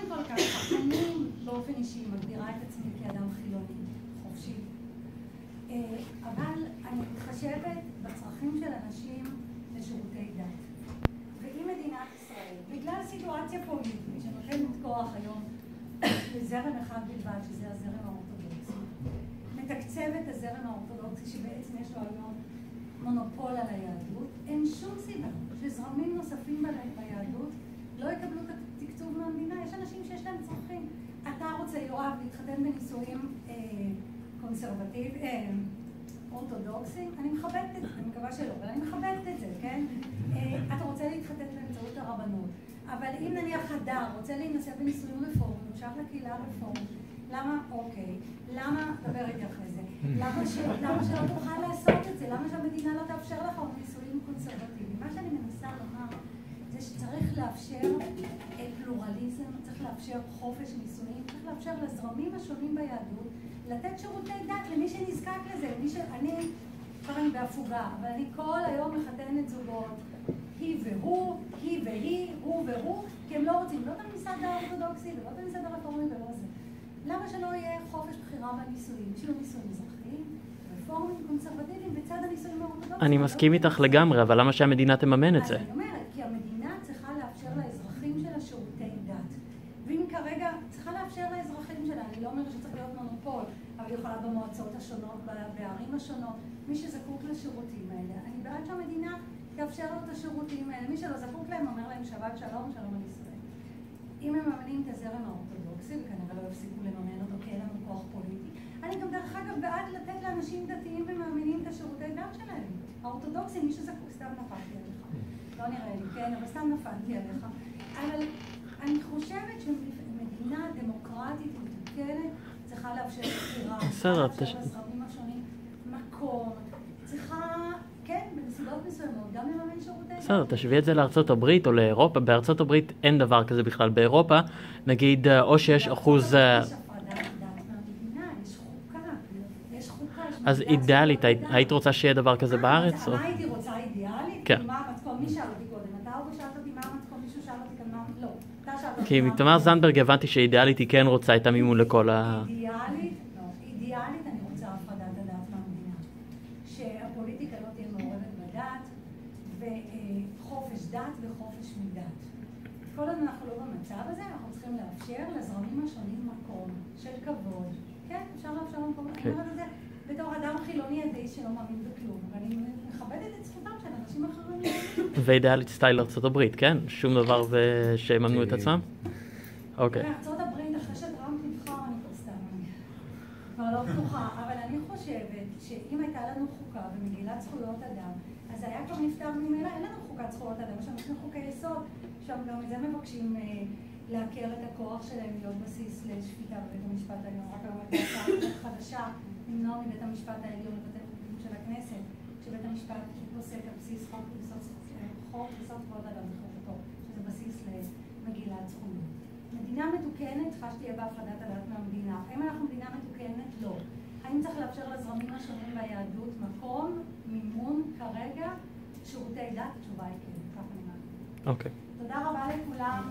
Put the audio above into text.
קודם כל ככה, אני באופן אישי מגדירה את עצמי כאדם חילוני, חופשי. אבל אני מתחשבת בצרכים של אנשים לשירותי דת. ואם מדינת ישראל, בגלל סיטואציה פוליטית שנותנת כוח היום לזרם אחד בלבד, שזה הזרם האורתודוקסי, מתקצב את הזרם האורתודוקסי שבעצם יש לו היום מונופול על היהדות, אין שום סיבה שזרמים נוספים ביהדות לא יקבלו את התקצוב מהמדינה. יש אנשים שיש להם צרכים. אתה רוצה, יואב, להתחתן בנישואים קונסרבטיביים, אורתודוקסים? אני מכבדת את זה, אני מקווה שלא, אבל אני מכבדת את זה, כן? אתה רוצה להתחתן באמצעות הרבנות, אבל אם נניח הדר רוצה להינשא בנישואים רפורמיים, נמשך לקהילה רפורמית, למה? אוקיי. למה? דבר איתי אחרי זה. למה שלא תוכל לעשות את זה? למה שהמדינה לא תאפשר לך נישואים קונסרבטיביים? מה שאני מנסה לומר זה שצריך לאפשר פלורליזם, צריך לאפשר חופש נישואים, צריך לאפשר לזרמים השונים ביהדות לתת שירותי דת למי שנזקק לזה, למי שאני כבר בהפוגה, אבל אני כל היום מחתנת זוגות, היא והוא, היא והיא, הוא והוא, כי הם לא רוצים, לא את הממסד האורתודוקסי ולא את הממסד הרפורמי ולא זה. למה שלא יהיה חופש בחירה בנישואים? שיהיו נישואים אזרחיים, רפורמיים, קונסרבטיביים, בצד הנישואים האורתודוקסיים? אני מסכים איתך לגמרי, אבל למה שהמדינה תממן את זה? אז אני אומרת, כי המדינה צריכה לאפשר לאזרחים שלה שירותי דת. ואם כרגע צריכה לאפשר לאזרחים שלה, אני לא אומרת שצריך להיות מונופול, אבל היא יכולה במועצות השונות, בערים השונות, מי שזקוק לשירותים האלה. אני בעד שהמדינה תאפשר לו את השירותים האלה. מי שלא זקוק להם אומר להם שבת שלום, שלום על ישראל. אם הם מממנים את הזרם האורתודוקסי, וכנראה לא יפסיקו לממן אותו כי אין לנו כוח פוליטי, אני גם דרך אגב בעד לתת לאנשים דתיים ומאמינים את השירותי דת שלהם. האורתודוקסים, מי שזקוק, סתם נפלתי עליך. לא נראה לי, כן, אבל סתם נפלתי עליך. אבל אני חושבת שמדינה דמוקרטית מתוקנת צריכה לאפשר בחירה, צריכה לאפשר לזרמים השונים מקום, צריכה, כן, בנסיבות מסוימות, גם לממן שירותי דת. בסדר, תשווי את זה לארצות הברית או לאירופה. בארצות הברית אין דבר כזה בכלל. באירופה, נגיד, או שיש אחוז... יש הפרדת דת מהמדינה, יש חוקה. אז אידיאלית, היית רוצה שיהיה דבר כזה בארץ? מה הייתי רוצה אידיאלית? כן. מה המתכון? מי שאל אותי קודם? אתה עוד שאלת אותי מה המתכון? מישהו שאל אותי כאן מה? לא. אתה שאלת אותי כי מתמר זנדברג הבנתי שאידיאלית היא כן רוצה את המימון לכל אידיאלית? לא. אידיאלית אני רוצה הפרדת הדת מהמדינה. שהפוליטיקה לא תהיה מעורבת בדת, וחופש דת וחופש מדת. כל עוד אנחנו לא במצב הזה, אנחנו צריכים לאפשר לזרמים השונים מקום של כבוד. כן, אפשר לאפשר מקום. אני אומרת את זה בתור אדם חילוני עדי שלא מאמין בכלום, ואני מכבדת את זכותם של אנשים אחרים. ואידיאלית סטייל ארצות הברית, כן? שום דבר שיממנו את עצמם? אוקיי. ארצות הברית, אחרי שטראמפ נבחר, אני כבר סתם, אני כבר לא בטוחה, אבל אני חושבת שאם הייתה לנו חוקה במגילת זכויות אדם, אז היה כבר נפטר ממילא, אין לנו חוקת זכויות אדם, יש לנו שני חוקי יסוד, שם גם את זה מבקשים להכיר את הכוח שלהם להיות בסיס לשפיטה בבית המשפט העליון. רק היום הייתה הצעה חדשה למנוע מבית המשפט העליון לבטל חוקים של הכנסת, שבית המשפט פוסק על בסיס חוק יסוד זכויות אדם וחוקתו, שזה בסיס למגילת זכויות. מדינה מתוקנת צריכה שתהיה בהפרדת הדת מהמדינה. האם אנחנו מדינה מתוקנת? לא. האם צריך לאפשר לזרמים השונים ביהדות מקום, מימון, כרגע, שירותי דת? התשובה היא כן. ככה אני מאמינה. אוקיי. תודה רבה לכולם.